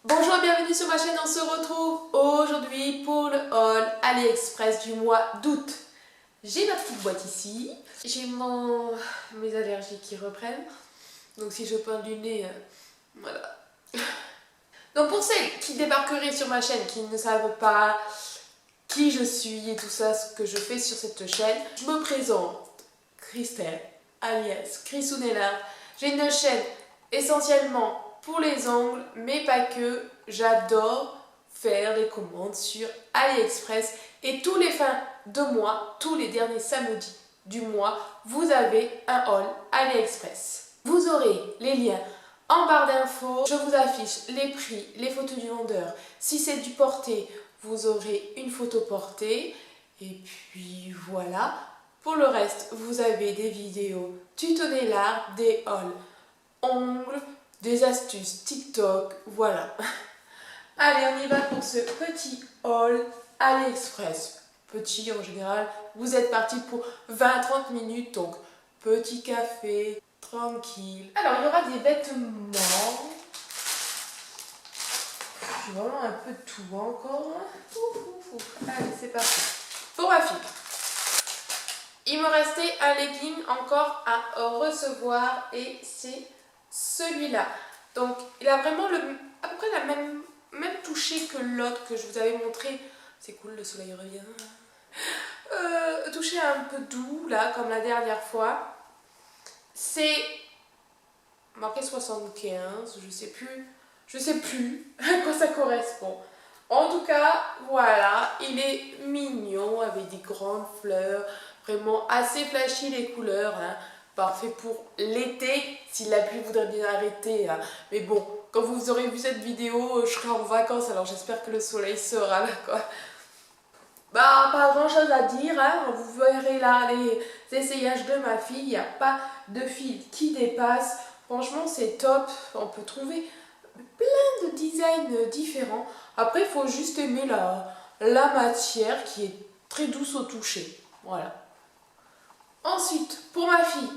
Bonjour, bienvenue sur ma chaîne, on se retrouve aujourd'hui pour le haul AliExpress du mois d'août. J'ai ma petite boîte ici, j'ai mes allergies qui reprennent, donc si je peins du nez, voilà. Donc pour celles qui débarqueraient sur ma chaîne, qui ne savent pas qui je suis et tout ça, ce que je fais sur cette chaîne, je me présente, Christelle, alias Chrisounella. J'ai une chaîne essentiellement pour les ongles, mais pas que. J'adore faire des commandes sur AliExpress et tous les fins de mois, tous les derniers samedis du mois, vous avez un haul AliExpress. Vous aurez les liens en barre d'infos, je vous affiche les prix, les photos du vendeur. Si c'est du porté, vous aurez une photo portée. Et puis voilà. Pour le reste, vous avez des vidéos tutoriels, des hauls ongles, des astuces TikTok, voilà. Allez, on y va pour ce petit haul AliExpress. Petit en général, vous êtes parti pour 20-30 minutes, donc petit café, tranquille. Alors, il y aura des vêtements. J'ai vraiment un peu de tout encore. Allez, c'est parti. Pour ma fille. Il me restait un legging encore à recevoir et c'est celui-là. Donc, il a vraiment à peu près la même toucher que l'autre que je vous avais montré. C'est cool, le soleil revient. Toucher un peu doux, là, comme la dernière fois. C'est marqué 75, je sais plus à quoi ça correspond. En tout cas, voilà, il est mignon avec des grandes fleurs, vraiment assez flashy les couleurs, hein. Parfait pour l'été, si la pluie voudrait bien arrêter, hein. Mais bon, quand vous aurez vu cette vidéo, je serai en vacances, alors j'espère que le soleil sera là, quoi. Bah, pas grand chose à dire, hein. Vous verrez là les essayages de ma fille, il n'y a pas de fil qui dépasse. Franchement, c'est top, on peut trouver plein de designs différents. Après, il faut juste aimer la matière qui est très douce au toucher. Voilà. Ensuite, pour ma fille,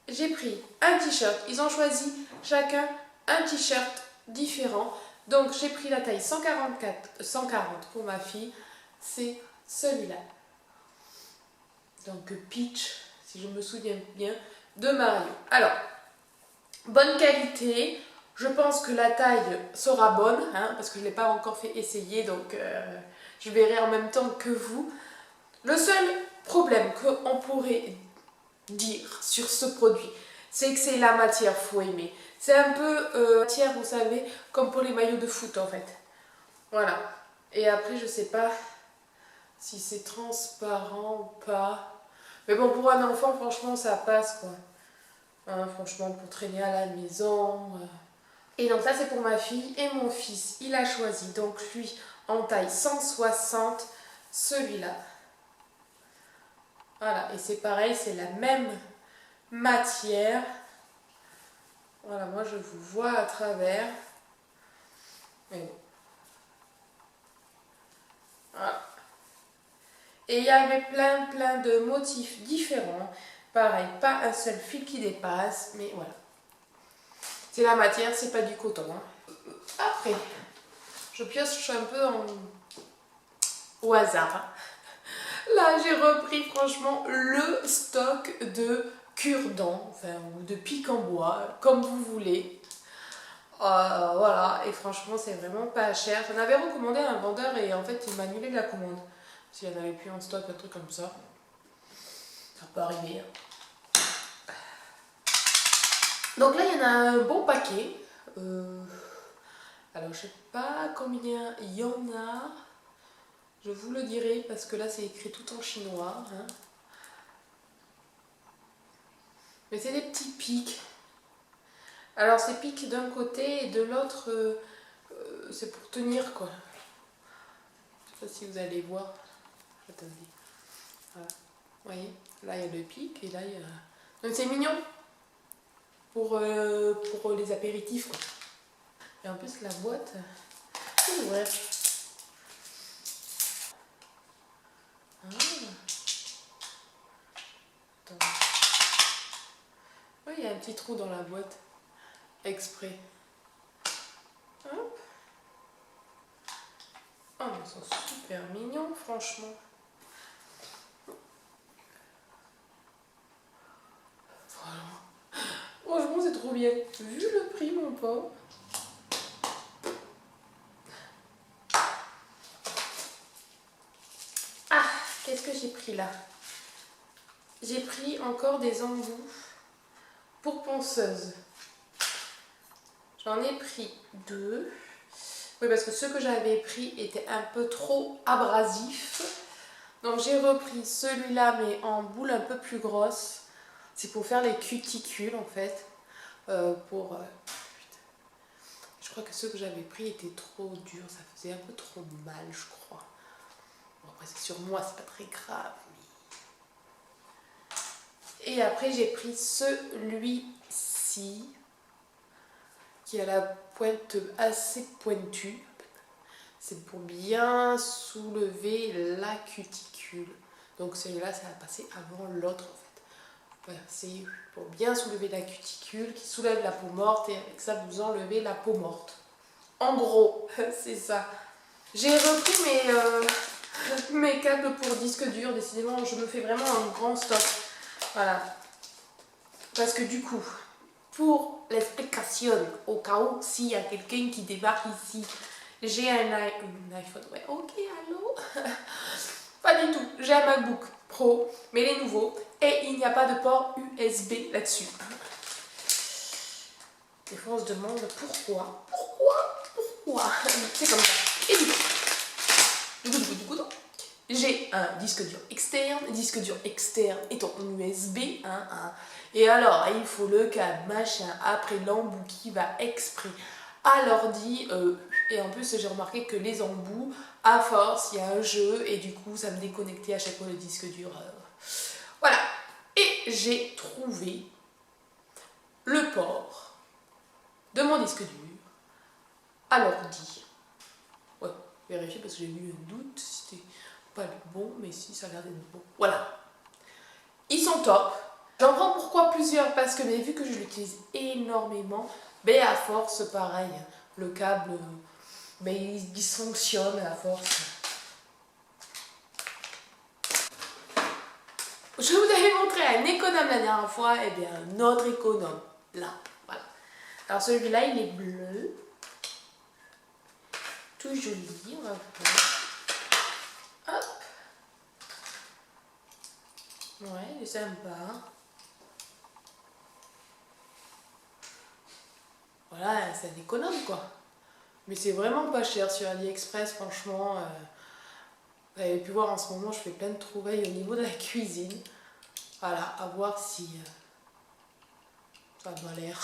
j'ai pris un t-shirt. Ils ont choisi chacun un t-shirt différent. Donc, j'ai pris la taille 140 pour ma fille. C'est celui-là. Donc, Peach, si je me souviens bien, de Mario. Alors, bonne qualité. Je pense que la taille sera bonne, hein, parce que je ne l'ai pas encore fait essayer, donc je verrai en même temps que vous. Le seul problème qu'on pourrait dire sur ce produit, c'est que c'est la matière, faut aimer. C'est un peu matière, vous savez, comme pour les maillots de foot en fait. Voilà. Et après, je sais pas si c'est transparent ou pas. Mais bon, pour un enfant, franchement, ça passe quoi. Hein, franchement, pour traîner à la maison. Et donc ça c'est pour ma fille et mon fils, il a choisi donc lui en taille 160, celui-là. Voilà, et c'est pareil, c'est la même matière. Voilà, moi je vous vois à travers. Mais bon. Voilà. Et il y avait plein de motifs différents. Pareil, pas un seul fil qui dépasse, mais voilà. C'est la matière, c'est pas du coton. Hein. Après, je pioche un peu au hasard. Là, j'ai repris franchement le stock de cure-dents, enfin, ou de pique en bois, comme vous voulez. Voilà, et franchement, c'est vraiment pas cher. J'en avais recommandé à un vendeur et en fait, il m'a annulé la commande. S'il n'y en avait plus en stock, un truc comme ça. Ça peut arriver. Hein. Donc là, il y en a un bon paquet. Alors, je sais pas combien il y en a. Je vous le dirai parce que là, c'est écrit tout en chinois. Hein. Mais c'est des petits pics. Alors, c'est pics d'un côté et de l'autre, c'est pour tenir, quoi. Je sais pas si vous allez voir. Attendez. Voilà. Vous voyez, là, il y a le pic et là, il y a... Donc, c'est mignon pour les apéritifs, quoi. Et en plus, la boîte, c'est ouverte. Ah. petit trou dans la boîte. Exprès. Hop. Oh, mais ils sont super mignons, franchement. Voilà. Franchement, c'est trop bien. Vu le prix, mon pauvre. Ah, qu'est-ce que j'ai pris là? J'ai pris encore des embouts pour ponceuse. J'en ai pris 2. Oui, parce que ceux que j'avais pris étaient un peu trop abrasifs. Donc j'ai repris celui-là, mais en boule un peu plus grosse. C'est pour faire les cuticules, en fait. Je crois que ceux que j'avais pris étaient trop durs. Ça faisait un peu trop mal, je crois. Bon, après, c'est sur moi, c'est pas très grave. Et après, j'ai pris celui-ci, qui a la pointe assez pointue. C'est pour bien soulever la cuticule. Donc celui-là, ça va passer avant l'autre, en fait. Voilà, c'est pour bien soulever la cuticule, qui soulève la peau morte, et avec ça, vous enlevez la peau morte. En gros, c'est ça. J'ai repris mes câbles pour disque dur. Décidément, je me fais vraiment un grand stock. Voilà. Parce que du coup, pour l'explication, au cas où s'il y a quelqu'un qui débarque ici, j'ai un iPhone. Ouais, ok, allô. Pas du tout. J'ai un MacBook Pro, mais les nouveaux. Et il n'y a pas de port USB là-dessus. Des fois, on se demande pourquoi. Pourquoi c'est comme ça. Et du coup, j'ai un disque dur externe étant en USB. Et alors, il faut le câble, machin, après l'embout qui va exprès à l'ordi. Et en plus, j'ai remarqué que les embouts, à force, il y a un jeu et du coup, ça me déconnectait à chaque fois le disque dur. Voilà. Et j'ai trouvé le port de mon disque dur à l'ordi. Ouais, vérifier parce que j'ai eu un doute, c'était pas le bon, mais si, ça a l'air d'être bon. Voilà. Ils sont top. J'en prends pourquoi plusieurs? Parce que vu que je l'utilise énormément, à force, pareil, le câble, il dysfonctionne à force. Je vous avais montré un économe la dernière fois, et bien un autre économe, là, voilà. Alors celui-là, il est bleu, tout joli, on va voir. Hop. Ouais, il est sympa. Voilà, c'est un économe quoi. Mais c'est vraiment pas cher sur AliExpress, franchement. Vous avez pu voir en ce moment, je fais plein de trouvailles au niveau de la cuisine. Voilà, à voir si ça m'a l'air.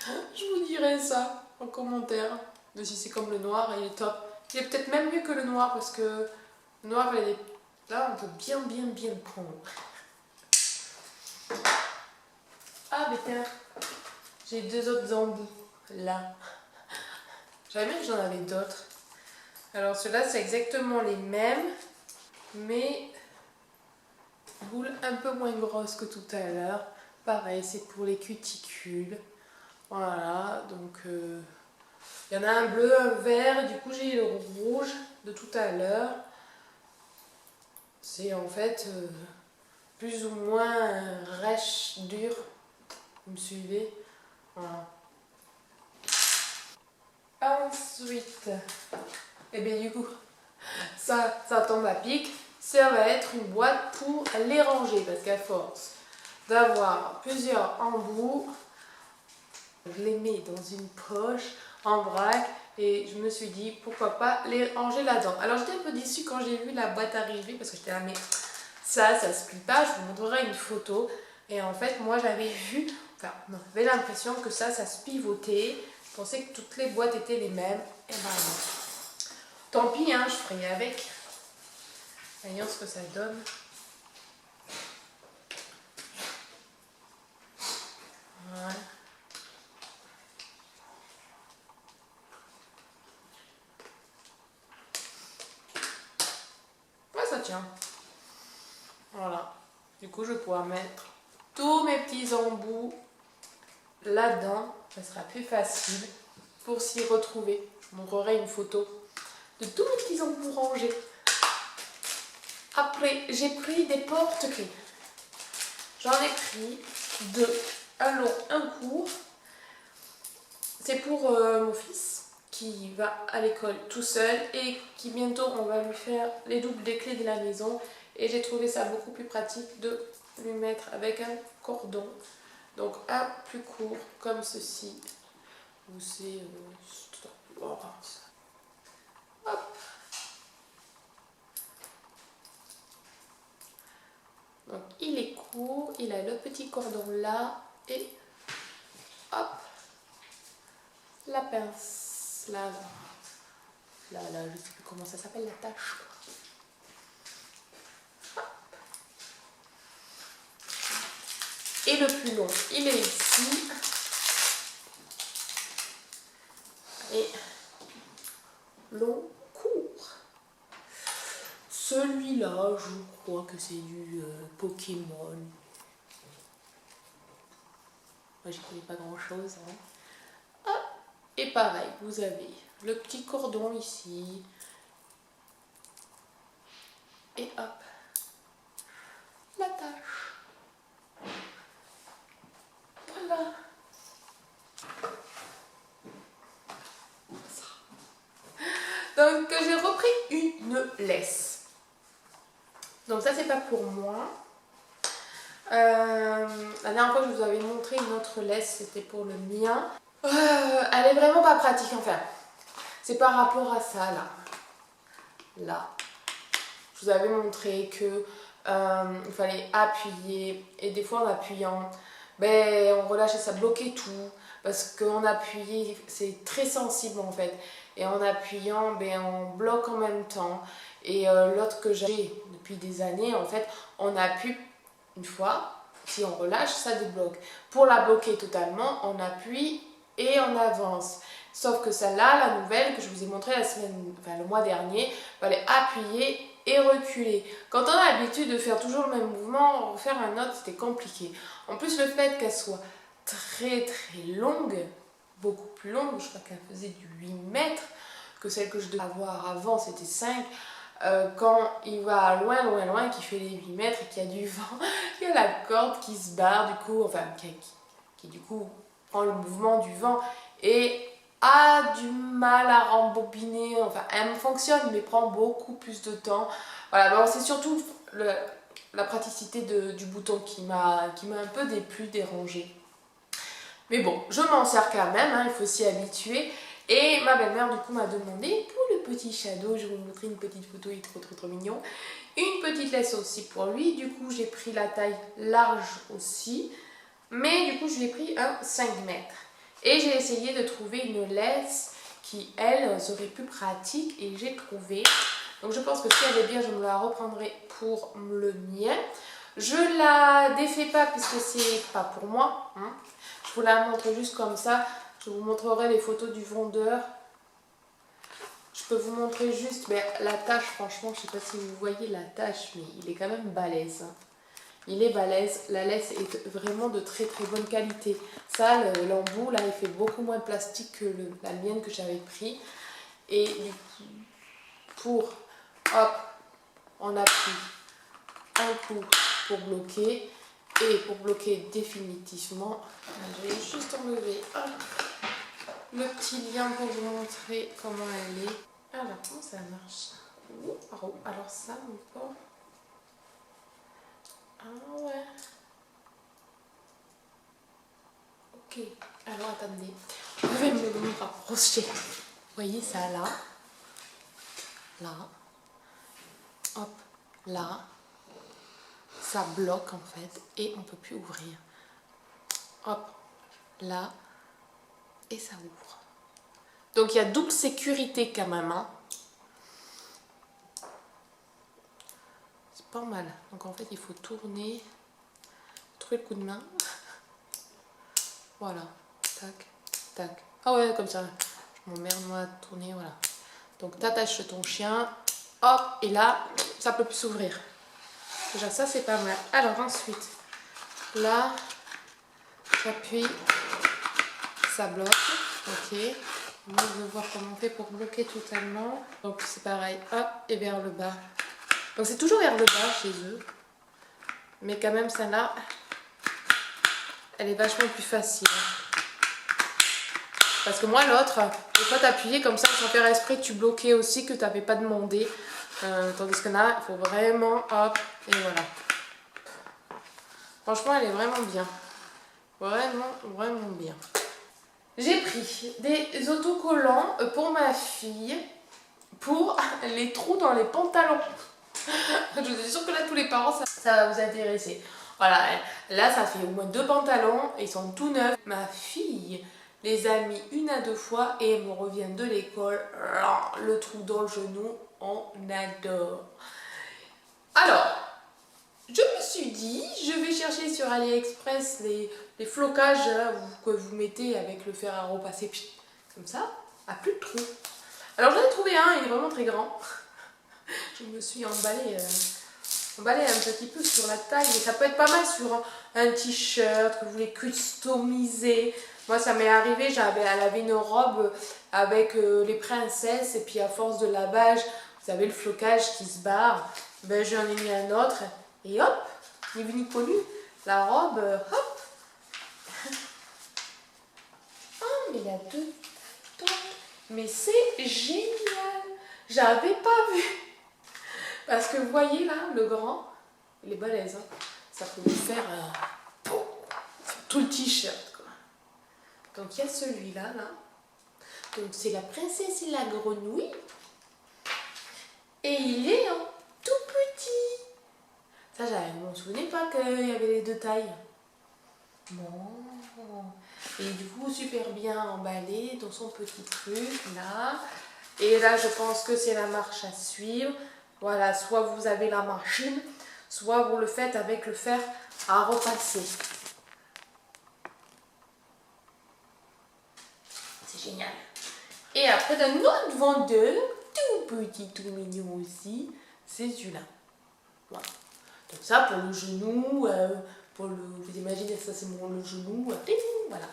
Je vous dirai ça en commentaire. Mais si c'est comme le noir, il est top. Il est peut-être même mieux que le noir parce que le noir, là, on peut bien le prendre. Ah, mais tiens, j'ai 2 autres embouts là. J'avais bien que j'en avais d'autres. Alors ceux-là, c'est exactement les mêmes, mais boule un peu moins grosse que tout à l'heure. Pareil, c'est pour les cuticules. Voilà, donc il y en a un bleu, un vert, et du coup j'ai le rouge de tout à l'heure. C'est en fait plus ou moins un rêche dur. Vous me suivez? Voilà. Ensuite, et bien du coup, ça tombe à pic. Ça va être une boîte pour les ranger parce qu'à force d'avoir plusieurs embouts, je les mets dans une poche en vrac et je me suis dit pourquoi pas les ranger là-dedans. Alors j'étais un peu déçue quand j'ai vu la boîte arriver parce que j'étais là mais ça se plie pas, je vous montrerai une photo. Et en fait moi j'avais vu, j'avais l'impression que ça se pivotait. Je pensais que toutes les boîtes étaient les mêmes. Et ben non. Tant pis, je ferai avec. Voyons ce que ça donne. Ouais. Ouais, ça tient. Voilà. Du coup, je vais pouvoir mettre tous mes petits embouts là-dedans. Ça sera plus facile pour s'y retrouver. Je vous montrerai une photo de tous mes petits embouts rangés. Après, j'ai pris des porte-clés. J'en ai pris deux, un long, un court. C'est pour mon fils qui va à l'école tout seul et qui bientôt on va lui faire les doubles des clés de la maison. Et j'ai trouvé ça beaucoup plus pratique de lui mettre avec un cordon. Donc un plus court comme ceci. Où c'est... Hop. Donc il est court, il a le petit cordon là et hop, la pince là, je sais plus comment ça s'appelle, la tâche. Hop. Et le plus long, il est ici. Et long, court. Celui-là, je crois que c'est du Pokémon. Moi, j'y connais pas grand-chose. Hein. Ah, et pareil, vous avez le petit cordon ici. Et hop, la tâche. Voilà. Donc, j'ai repris une laisse. Donc ça, c'est pas pour moi. La dernière fois, je vous avais montré une autre laisse, c'était pour le mien. Elle est vraiment pas pratique, enfin. C'est par rapport à ça, là. Là. Je vous avais montré que il fallait appuyer. Et des fois, en appuyant, ben, on relâchait, ça bloquait tout. Parce qu'en appuyant, c'est très sensible, en fait. Et en appuyant, ben, on bloque en même temps. Et l'autre que j'ai depuis des années, en fait, on appuie une fois, si on relâche, ça débloque. Pour la bloquer totalement, on appuie et on avance. Sauf que celle-là, la nouvelle que je vous ai montrée le mois dernier, il fallait appuyer et reculer. Quand on a l'habitude de faire toujours le même mouvement, refaire un autre, c'était compliqué. En plus, le fait qu'elle soit très très longue, beaucoup plus longue, je crois qu'elle faisait du 8 mètres, que celle que je devais avoir avant, c'était 5. Quand il va loin, loin, loin, qui fait les 8 mètres et qu'il y a du vent, il y a la corde qui se barre du coup, enfin qui du coup prend le mouvement du vent et a du mal à rembobiner, enfin elle fonctionne mais prend beaucoup plus de temps. Voilà, bon, c'est surtout la praticité du bouton qui m'a un peu dérangée. Mais bon, je m'en sers quand même, hein, il faut s'y habituer. Et ma belle-mère du coup m'a demandé pour le petit Shadow, je vais vous montrer une petite photo, il est trop trop trop mignon, une petite laisse aussi pour lui. Du coup j'ai pris la taille large aussi, mais du coup je lui ai pris un 5 mètres. Et j'ai essayé de trouver une laisse qui elle serait plus pratique et j'ai trouvé. Donc je pense que si elle est bien, je me la reprendrai pour le mien. Je la défais pas puisque c'est pas pour moi, hein. Je vous la montre juste comme ça. Je vous montrerai les photos du vendeur. Je peux vous montrer juste la tâche, franchement, je ne sais pas si vous voyez la tâche, mais il est quand même balèze. Hein. Il est balèze, la laisse est vraiment de très très bonne qualité. Ça, l'embout, là, il fait beaucoup moins plastique que la mienne que j'avais pris. Et du coup, pour, hop, on appuie un coup pour bloquer. Et pour bloquer définitivement, je vais juste enlever le petit lien pour vous montrer comment elle est. Alors, comment ça marche? Alors ça, mon pauvre. Ah ouais. Ok. Alors, attendez. Je vais me rapprocher. Vous voyez ça là? Là. Hop. Là. Ça bloque en fait. Et on ne peut plus ouvrir. Hop. Là. Et ça ouvre. Donc il y a double sécurité quand même. Hein. C'est pas mal. Donc en fait il faut tourner. Trouver le coup de main. Voilà. Tac. Tac. Ah ouais, comme ça. Je m'emmerde moi à tourner. Voilà. Donc t'attaches ton chien. Hop. Et là, ça peut plus s'ouvrir. Déjà ça c'est pas mal. Alors ensuite, Là, j'appuie, ça bloque. Ok. Moi, je vais voir comment on fait pour bloquer totalement. Donc c'est pareil, hop, et vers le bas. Donc c'est toujours vers le bas chez eux. Mais quand même, celle-là, elle est vachement plus facile. Parce que moi, l'autre, des fois, t'appuyais comme ça, sans faire exprès, tu bloquais aussi que tu n'avais pas demandé. Tandis que là, il faut vraiment, hop, et voilà. Franchement, elle est vraiment bien. Vraiment, vraiment bien. J'ai pris des autocollants pour ma fille, pour les trous dans les pantalons. Je suis sûre que là, tous les parents, ça va vous intéresser. Voilà, là, ça fait au moins 2 pantalons, ils sont tout neufs. Ma fille les a mis 1 à 2 fois et elle me revient de l'école. Le trou dans le genou, on adore. Alors, je me suis dit, je vais chercher sur AliExpress les flocages là, que vous mettez avec le fer à repasser, comme ça, à plus de trous. Alors j'en ai trouvé un, il est vraiment très grand. Je me suis emballée un petit peu sur la taille, mais ça peut être pas mal sur un t-shirt que vous voulez customiser. Moi ça m'est arrivé, elle avait une robe avec les princesses et puis à force de lavage, vous avez le flocage qui se barre. Ben j'en ai mis un autre et hop, ni vu ni connu, la robe, hop. Oh mais il y a 2 temps, mais c'est génial, j'avais pas vu. Parce que vous voyez là, le grand, il est balèze, hein. Ça peut vous faire tout le t-shirt quoi. Donc il y a celui-là, là. Donc c'est la princesse et la grenouille. Et il est en tout petit. Ça, je ne me souvenais pas qu'il y avait les 2 tailles. Bon. Et du coup, super bien emballé dans son petit truc, là. Et là, je pense que c'est la marche à suivre. Voilà, soit vous avez la machine, soit vous le faites avec le fer à repasser. C'est génial. Et après, d'un autre vendeur, tout petit, tout mignon aussi, c'est celui-là. Voilà. Donc ça, pour le genou, vous imaginez, ça c'est le genou, voilà.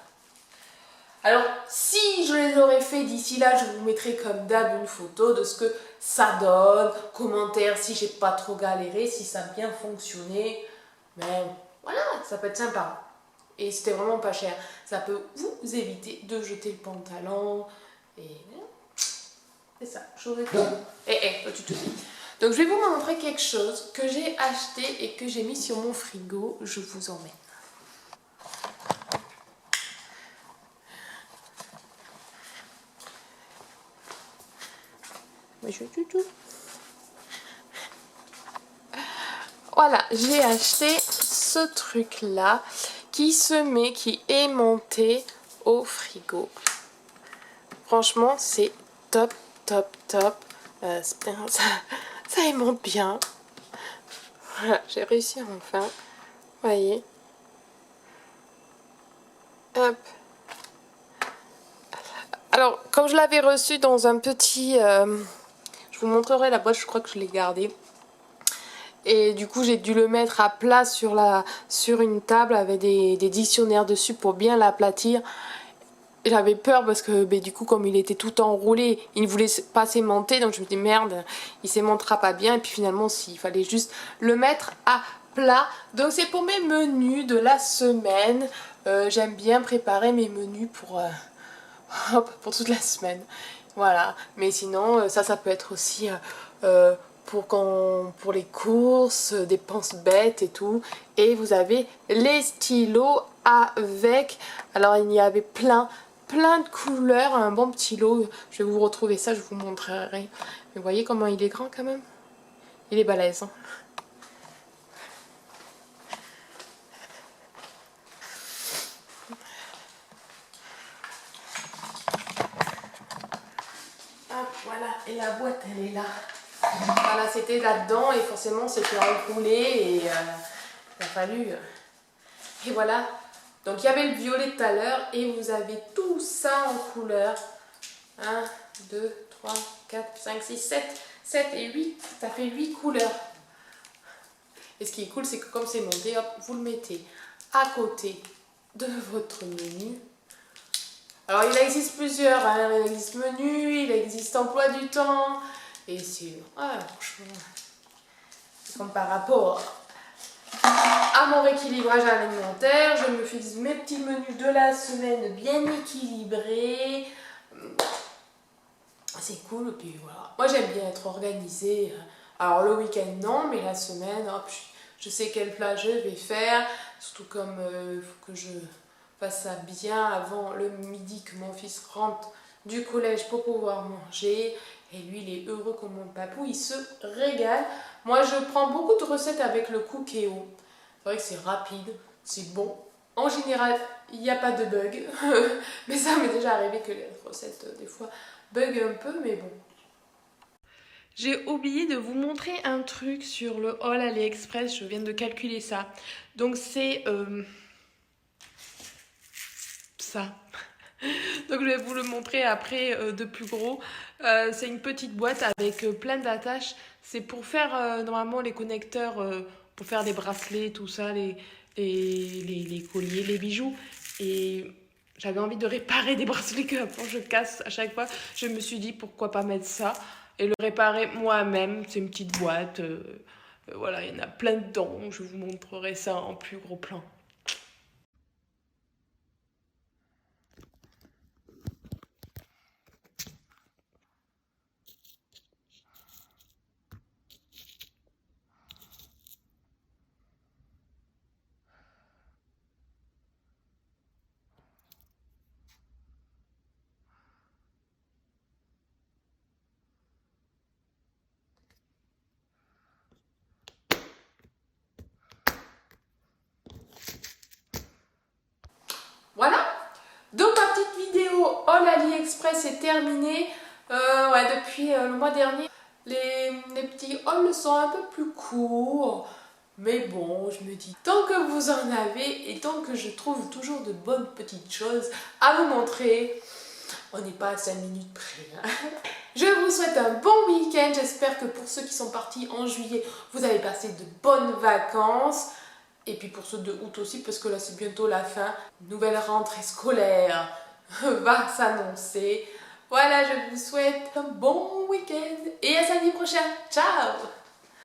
Alors, si je les aurais fait d'ici là, je vous mettrai comme d'hab une photo de ce que ça donne, commentaire si j'ai pas trop galéré, si ça a bien fonctionné. Mais voilà, ça peut être sympa. Et c'était vraiment pas cher. Ça peut vous éviter de jeter le pantalon. Et c'est ça, j'aurais tout. Toi tu te dis. Donc je vais vous montrer quelque chose que j'ai acheté et que j'ai mis sur mon frigo. Je vous emmène. Voilà, j'ai acheté ce truc là qui est monté au frigo. Franchement, c'est top, top, top. Ça monte bien. Voilà, j'ai réussi enfin. Vous voyez. Hop. Alors, comme je l'avais reçu dans un petit... je vous montrerai la boîte, je crois que je l'ai gardée. Et du coup, j'ai dû le mettre à plat sur une table avec des dictionnaires dessus pour bien l'aplatir. J'avais peur parce que du coup, comme il était tout enroulé, il ne voulait pas s'aimanter. Donc je me dis merde, il s'aimantera pas bien. Et puis finalement, il fallait juste le mettre à plat. Donc c'est pour mes menus de la semaine. J'aime bien préparer mes menus pour toute la semaine. Voilà. Mais sinon, ça peut être aussi pour les courses, dépenses bêtes et tout. Et vous avez les stylos avec. Alors il y avait plein de couleurs, un bon petit lot. Je vais vous retrouver ça, je vous montrerai. Mais vous voyez comment il est grand quand même. Il est balèze. Hein. Hop, voilà, et la boîte elle est là. Voilà, c'était là-dedans et forcément c'était enroulé et il a fallu... Et voilà, donc il y avait le violet tout à l'heure et vous avez tout ça en couleur. 1, 2, 3, 4, 5, 6, 7 et 8, ça fait 8 couleurs. Et ce qui est cool, c'est que comme c'est monté, hop, vous le mettez à côté de votre menu. Alors il existe plusieurs, hein. Il existe menu, il existe emploi du temps, et c'est franchement, comme par rapport à mon rééquilibrage alimentaire, je me fais mes petits menus de la semaine bien équilibrés. C'est cool, et puis voilà. Moi j'aime bien être organisée. Alors le week-end non, mais la semaine, hop, je sais quel plat je vais faire. Surtout comme il faut que je fasse ça bien avant le midi, que mon fils rentre du collège pour pouvoir manger. Et lui il est heureux comme mon papou, il se régale. Moi je prends beaucoup de recettes avec le Cookéo. C'est vrai que c'est rapide, c'est bon. En général, il n'y a pas de bug. Mais ça m'est déjà arrivé que les recettes, des fois, bug un peu, mais bon. J'ai oublié de vous montrer un truc sur le haul AliExpress, je viens de calculer ça. Donc c'est ça. Donc je vais vous le montrer après de plus gros. C'est une petite boîte avec plein d'attaches. C'est pour faire normalement les connecteurs, pour faire des bracelets, tout ça, les colliers, les bijoux. Et j'avais envie de réparer des bracelets que après je casse à chaque fois. Je me suis dit pourquoi pas mettre ça et le réparer moi-même. C'est une petite boîte. Voilà, il y en a plein dedans. Je vous montrerai ça en plus gros plan. Voilà, donc ma petite vidéo haul AliExpress est terminée. Depuis le mois dernier, les petits hauls sont un peu plus courts. Mais bon, je me dis, tant que vous en avez et tant que je trouve toujours de bonnes petites choses à vous montrer, on n'est pas à 5 minutes près. Hein. Je vous souhaite un bon week-end. J'espère que pour ceux qui sont partis en juillet, vous avez passé de bonnes vacances. Et puis pour ceux de août aussi, parce que là c'est bientôt la fin. Nouvelle rentrée scolaire va s'annoncer. Voilà, je vous souhaite un bon week-end et à samedi prochain. Ciao!